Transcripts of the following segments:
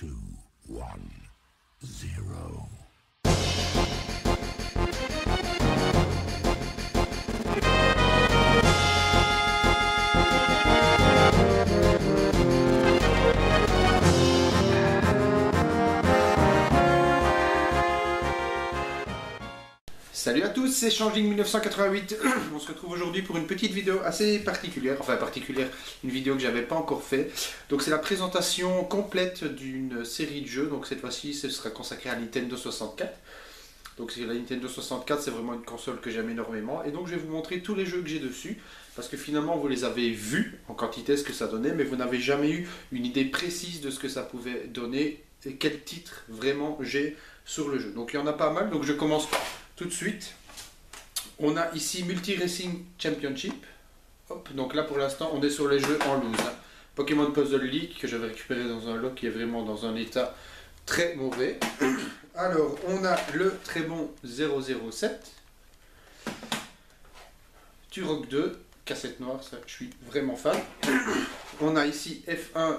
2, 1, 0. Salut à tous, c'est Changing 1988. On se retrouve aujourd'hui pour une petite vidéo assez particulière, une vidéo que j'avais pas encore fait. Donc c'est la présentation complète d'une série de jeux. Donc cette fois-ci, ce sera consacré à Nintendo 64. Donc la Nintendo 64, c'est vraiment une console que j'aime énormément. Et donc je vais vous montrer tous les jeux que j'ai dessus. Parce que finalement, vous les avez vus en quantité, ce que ça donnait, mais vous n'avez jamais eu une idée précise de ce que ça pouvait donner et quel titre vraiment j'ai sur le jeu. Donc il y en a pas mal, donc je commence tout de suite. On a ici Multi Racing Championship. Hop, donc là pour l'instant on est sur les jeux en loose. Pokémon Puzzle League que j'avais récupéré dans un lot qui est vraiment dans un état très mauvais. Alors on a le très bon 007. Turok 2, cassette noire, ça je suis vraiment fan. On a ici F1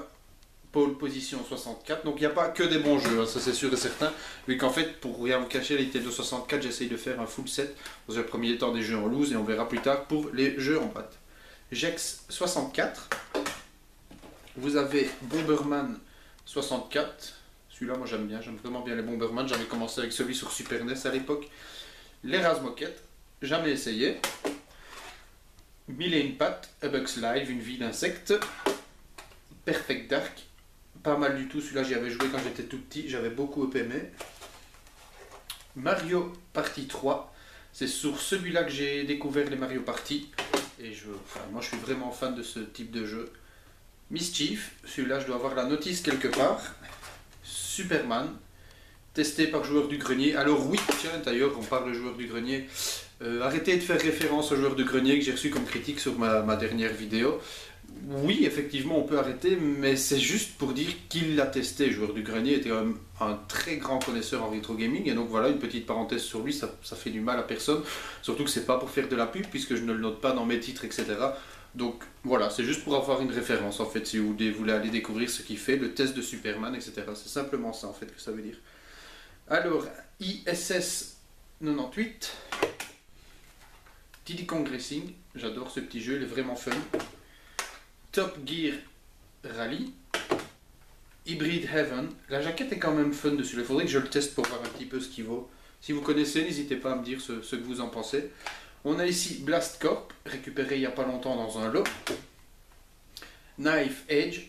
Pole Position 64, donc il n'y a pas que des bons jeux, hein, ça c'est sûr et certain, vu qu'en fait, pour rien vous cacher, la Nintendo 64, j'essaye de faire un full set, dans un premier temps des jeux en loose, et on verra plus tard pour les jeux en boîte. Gex 64, vous avez Bomberman 64, celui-là moi j'aime bien, j'aime vraiment bien les Bomberman, j'avais commencé avec celui sur Super NES à l'époque. Les Razmoket, jamais essayé. Mille et une pattes, A Bug's Life, une vie d'insecte. Perfect Dark, pas mal du tout, celui-là j'y avais joué quand j'étais tout petit, j'avais beaucoup aimé. Mario Party 3, c'est sur celui-là que j'ai découvert les Mario Party. Et moi je suis vraiment fan de ce type de jeu. Mischief, celui-là je dois avoir la notice quelque part. Superman, testé par Joueur du Grenier. Alors oui, tiens d'ailleurs on parle de Joueur du Grenier. Arrêtez de faire référence au Joueur du Grenier que j'ai reçu comme critique sur ma dernière vidéo. Oui, effectivement, on peut arrêter, mais c'est juste pour dire qu'il l'a testé. Joueur du Grenier était quand même un très grand connaisseur en rétro gaming, et donc voilà, une petite parenthèse sur lui, ça fait du mal à personne. Surtout que c'est pas pour faire de la pub, puisque je ne le note pas dans mes titres, etc. Donc voilà, c'est juste pour avoir une référence, en fait, si vous voulez aller découvrir ce qu'il fait, le test de Superman, etc. C'est simplement ça, en fait, que ça veut dire. Alors, ISS 98, Diddy Kong Racing, j'adore ce petit jeu, il est vraiment fun. Top Gear Rally, Hybrid Heaven, la jaquette est quand même fun dessus, il faudrait que je le teste pour voir un petit peu ce qu'il vaut. Si vous connaissez, n'hésitez pas à me dire ce que vous en pensez. On a ici Blast Corp, récupéré il n'y a pas longtemps dans un lot. Knife Edge,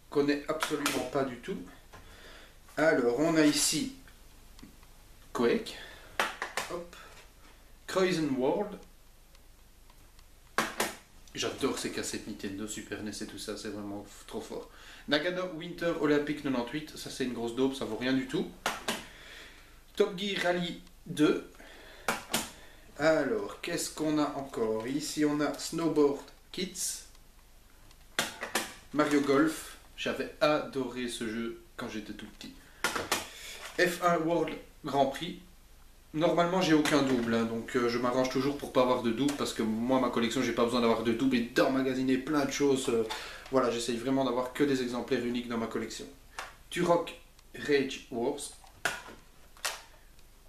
connais absolument pas du tout. Alors on a ici Quake, hop. Croisen World. J'adore ces cassettes Nintendo, Super NES et tout ça, c'est vraiment trop fort. Nagano Winter Olympic 98, ça c'est une grosse dope, ça vaut rien du tout. Top Gear Rally 2. Alors, qu'est-ce qu'on a encore? Ici on a Snowboard Kids. Mario Golf, j'avais adoré ce jeu quand j'étais tout petit. F1 World Grand Prix. Normalement j'ai aucun double, hein, donc je m'arrange toujours pour pas avoir de double, parce que moi ma collection j'ai pas besoin d'avoir de double et d'emmagasiner plein de choses. Voilà, j'essaye vraiment d'avoir que des exemplaires uniques dans ma collection. Turok Rage Wars,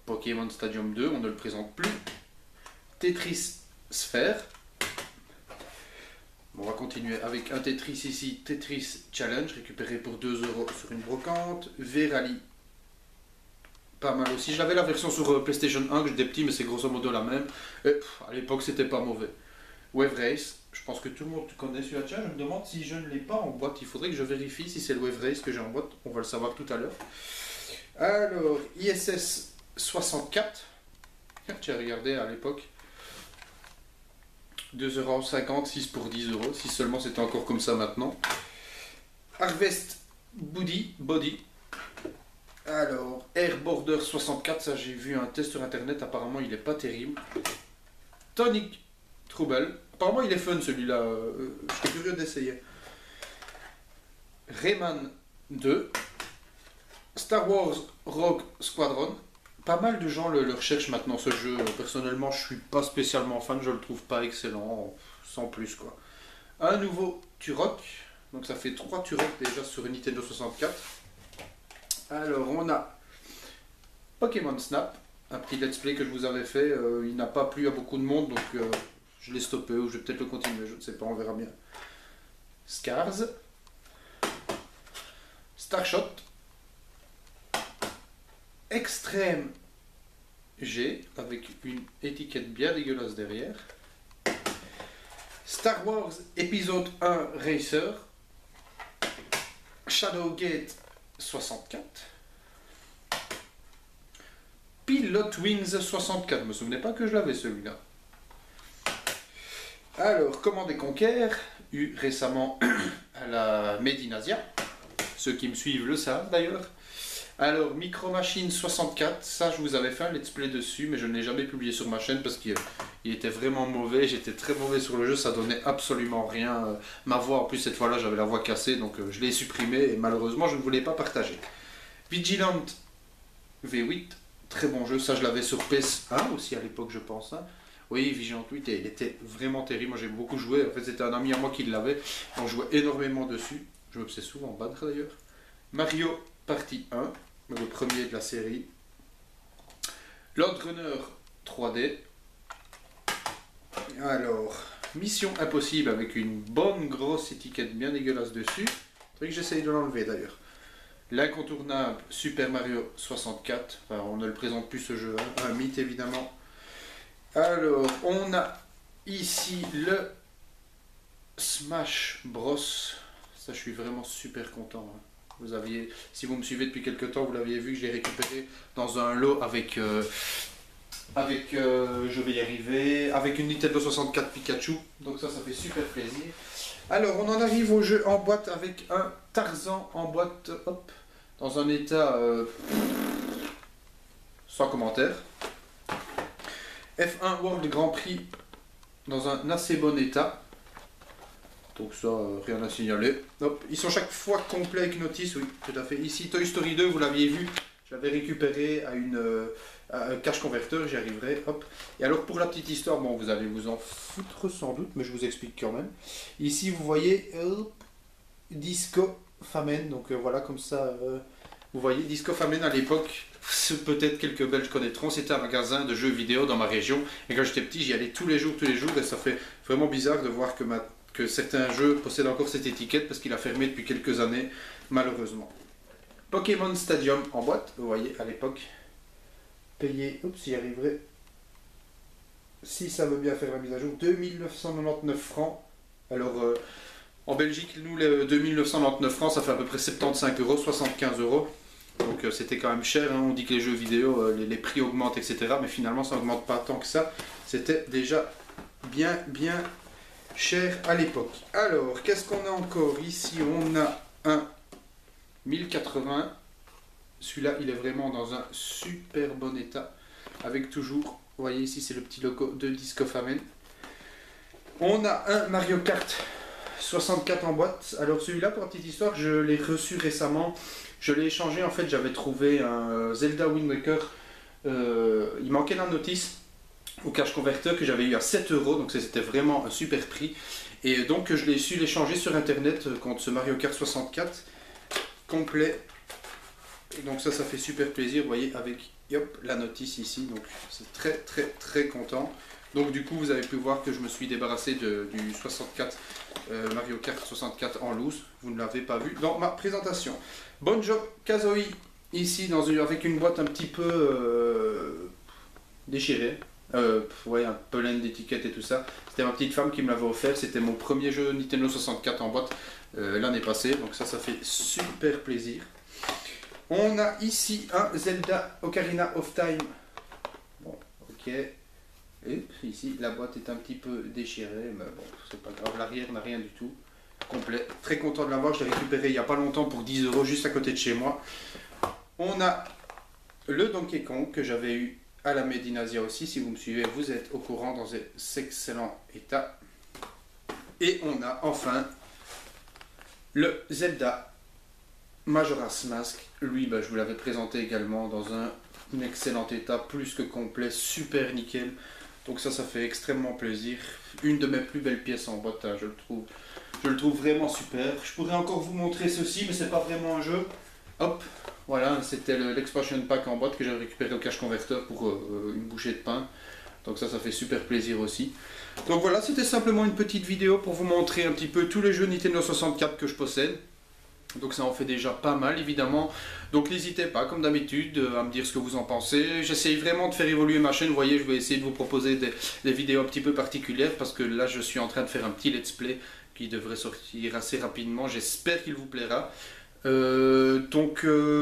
Pokémon Stadium 2, on ne le présente plus. Tetris Sphere. On va continuer avec un Tetris ici, Tetris Challenge, récupéré pour 2 € sur une brocante. V-Rally, pas mal aussi. J'avais la version sur PlayStation 1 que j'étais petit, mais c'est grosso modo la même. Et, à l'époque, c'était pas mauvais. Wave Race, je pense que tout le monde connaît celui-là. Tiens, je me demande si je ne l'ai pas en boîte. Il faudrait que je vérifie si c'est le Wave Race que j'ai en boîte. On va le savoir tout à l'heure. Alors, ISS 64. Tiens, regardez à l'époque. 2,50 €, 6 pour 10 €. Si seulement c'était encore comme ça maintenant. Harvest Body. Alors, Air Border 64, ça j'ai vu un test sur internet, apparemment il est pas terrible. Tonic Trouble, apparemment il est fun celui-là, je suis curieux d'essayer. Rayman 2, Star Wars Rogue Squadron, pas mal de gens le recherchent maintenant ce jeu, personnellement je suis pas spécialement fan, je le trouve pas excellent, sans plus quoi. Un nouveau Turok, Donc ça fait 3 Turok déjà sur une Nintendo 64. Alors on a Pokémon Snap, un petit let's play que je vous avais fait. Il n'a pas plu à beaucoup de monde, donc je l'ai stoppé ou je vais peut-être le continuer, je ne sais pas, on verra bien. Scars, Starshot, Extreme G, avec une étiquette bien dégueulasse derrière. Star Wars épisode 1 Racer, Shadowgate 64, Pilot Wings 64, je me souvenais pas que je l'avais celui-là. Alors, Command & Conquer, eu récemment à la Made in Asia, ceux qui me suivent le savent d'ailleurs. Alors, Micro Machine 64, ça je vous avais fait un let's play dessus, mais je ne l'ai jamais publié sur ma chaîne parce qu'il était vraiment mauvais, j'étais très mauvais sur le jeu, ça donnait absolument rien. Ma voix, en plus cette fois-là, j'avais la voix cassée, donc je l'ai supprimé et malheureusement je ne voulais pas partager. Vigilant V8, très bon jeu, ça je l'avais sur PS1 aussi à l'époque je pense. Hein. Oui, Vigilant 8, il était vraiment terrible, moi j'ai beaucoup joué, en fait c'était un ami à moi qui l'avait, on jouait énormément dessus, je me faisais souvent battre d'ailleurs. Mario Party 1, le premier de la série. Lord Runner 3D. Alors, Mission Impossible avec une bonne grosse étiquette bien dégueulasse dessus. C'est vrai que j'essaye de l'enlever d'ailleurs. L'incontournable Super Mario 64. Enfin, on ne le présente plus ce jeu, hein. Un mythe évidemment. Alors, on a ici le Smash Bros. Ça, je suis vraiment super content. Hein. Vous aviez, si vous me suivez depuis quelques temps, vous l'aviez vu que je l'ai récupéré dans un lot avec, je vais y arriver, avec une Nintendo 64 Pikachu. Donc ça fait super plaisir. Alors, on en arrive au jeu en boîte avec un Tarzan en boîte, hop, dans un état sans commentaire. F1 World Grand Prix dans un assez bon état. Donc ça, rien à signaler. Hop. Ils sont chaque fois complets avec notice, oui, tout à fait. Ici, Toy Story 2, vous l'aviez vu, je l'avais récupéré à un cache converteur, j'y arriverai. Hop. Et alors, pour la petite histoire, bon, vous allez vous en foutre sans doute, mais je vous explique quand même. Ici, vous voyez Disco Famen, donc voilà, comme ça, vous voyez, Disco Famen à l'époque, peut-être quelques Belges connaîtront, c'était un magasin de jeux vidéo dans ma région. Et quand j'étais petit, j'y allais tous les jours, et ça fait vraiment bizarre de voir que certains jeux possèdent encore cette étiquette parce qu'il a fermé depuis quelques années, malheureusement. Pokémon Stadium en boîte, vous voyez, à l'époque, payé, oups, j'y arriverai, si ça veut bien faire la mise à jour, 2999 francs. Alors, en Belgique, nous, les 2999 francs, ça fait à peu près 75 euros, 75 euros. Donc, c'était quand même cher, hein. On dit que les jeux vidéo, les prix augmentent, etc. Mais finalement, ça n'augmente pas tant que ça. C'était déjà bien cher à l'époque. Alors, qu'est-ce qu'on a encore ici? On a un 1080. Celui-là, il est vraiment dans un super bon état. Avec toujours, vous voyez ici, c'est le petit logo de Disco Famen. On a un Mario Kart 64 en boîte. Alors celui-là, pour la petite histoire, je l'ai reçu récemment. Je l'ai échangé, en fait, j'avais trouvé un Zelda Wind Waker. Il manquait la notice au cash converteur que j'avais eu à 7 euros, donc c'était vraiment un super prix. Et donc je l'ai su l'échanger sur internet contre ce Mario Kart 64 complet. Et donc ça fait super plaisir, vous voyez, avec hop, la notice ici, donc c'est très content. Donc du coup vous avez pu voir que je me suis débarrassé du 64 Mario Kart 64 en loose, vous ne l'avez pas vu dans ma présentation. Banjo Kazooie ici avec une boîte un petit peu déchirée. Ouais, un peu plein d'étiquettes et tout ça. C'était ma petite femme qui me l'avait offert. C'était mon premier jeu Nintendo 64 en boîte l'année passée. Donc ça fait super plaisir. On a ici un Zelda Ocarina of Time. Bon, ok. Et ici, la boîte est un petit peu déchirée. Mais bon, c'est pas grave. L'arrière n'a rien du tout. Complet. Très content de l'avoir. Je l'ai récupéré il n'y a pas longtemps pour 10 euros juste à côté de chez moi. On a le Donkey Kong que j'avais eu à la Made in Asia aussi, si vous me suivez, vous êtes au courant dans cet excellent état. Et on a enfin le Zelda Majora's Mask. Lui, je vous l'avais présenté également dans un excellent état, plus que complet, super nickel. Donc ça fait extrêmement plaisir. Une de mes plus belles pièces en boîte, je le trouve. Je le trouve vraiment super. Je pourrais encore vous montrer ceci, mais c'est pas vraiment un jeu. Hop, voilà, c'était l'expansion pack en boîte que j'avais récupéré au cache converteur pour une bouchée de pain. Donc ça fait super plaisir aussi. Donc voilà, c'était simplement une petite vidéo pour vous montrer un petit peu tous les jeux Nintendo 64 que je possède. Donc ça en fait déjà pas mal évidemment. Donc n'hésitez pas comme d'habitude à me dire ce que vous en pensez. J'essaye vraiment de faire évoluer ma chaîne. Vous voyez, je vais essayer de vous proposer des vidéos un petit peu particulières parce que là je suis en train de faire un petit let's play qui devrait sortir assez rapidement. J'espère qu'il vous plaira.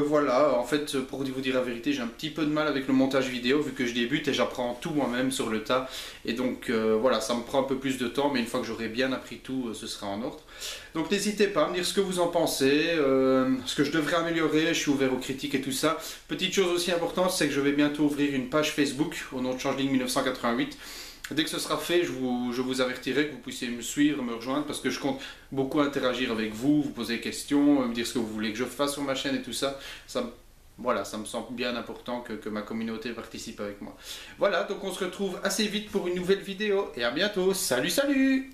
Voilà, en fait pour vous dire la vérité, j'ai un petit peu de mal avec le montage vidéo vu que je débute et j'apprends tout moi-même sur le tas, et donc voilà, ça me prend un peu plus de temps, mais une fois que j'aurai bien appris tout, ce sera en ordre. Donc n'hésitez pas à me dire ce que vous en pensez, ce que je devrais améliorer. Je suis ouvert aux critiques et tout ça. Petite chose aussi importante, c'est que je vais bientôt ouvrir une page Facebook au nom de Changeling 1988. Dès que ce sera fait, je vous avertirai que vous puissiez me suivre, me rejoindre, parce que je compte beaucoup interagir avec vous, vous poser des questions, me dire ce que vous voulez que je fasse sur ma chaîne et tout ça. Voilà, ça me semble bien important que ma communauté participe avec moi. Voilà, donc on se retrouve assez vite pour une nouvelle vidéo, et à bientôt. Salut, salut!